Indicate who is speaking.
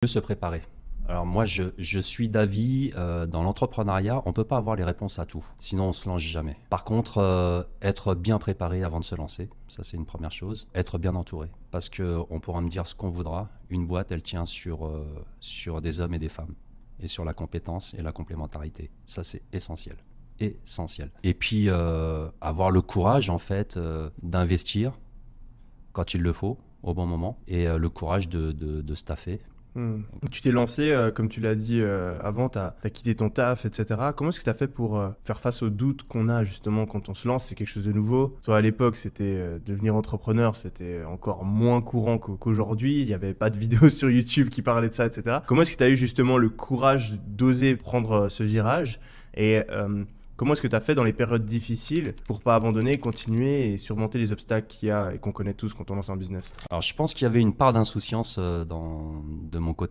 Speaker 1: Mieux se préparer. Alors moi, je suis d'avis, dans l'entrepreneuriat, on ne peut pas avoir les réponses à tout, sinon on ne se lance jamais. Par contre, être bien préparé avant de se lancer, ça c'est une première chose. Être bien entouré, parce qu'on pourra me dire ce qu'on voudra, une boîte, elle tient sur des hommes et des femmes, et sur la compétence et la complémentarité. Ça c'est essentiel. Essentiel. Et puis, avoir le courage, en fait, d'investir quand il le faut, au bon moment, et le courage de staffer.
Speaker 2: Donc, tu t'es lancé, comme tu l'as dit avant, tu as quitté ton taf, etc. Comment est-ce que tu as fait pour faire face aux doutes qu'on a justement quand on se lance? C'est quelque chose de nouveau. Toi, à l'époque, c'était devenir entrepreneur, c'était encore moins courant qu'aujourd'hui. Il n'y avait pas de vidéos sur YouTube qui parlaient de ça, etc. Comment est-ce que tu as eu justement le courage d'oser prendre ce virage? Et comment est-ce que tu as fait dans les périodes difficiles pour pas abandonner, continuer et surmonter les obstacles qu'il y a et qu'on connaît tous quand on lance un business?
Speaker 1: Alors, je pense qu'il y avait une part d'insouciance de mon côté.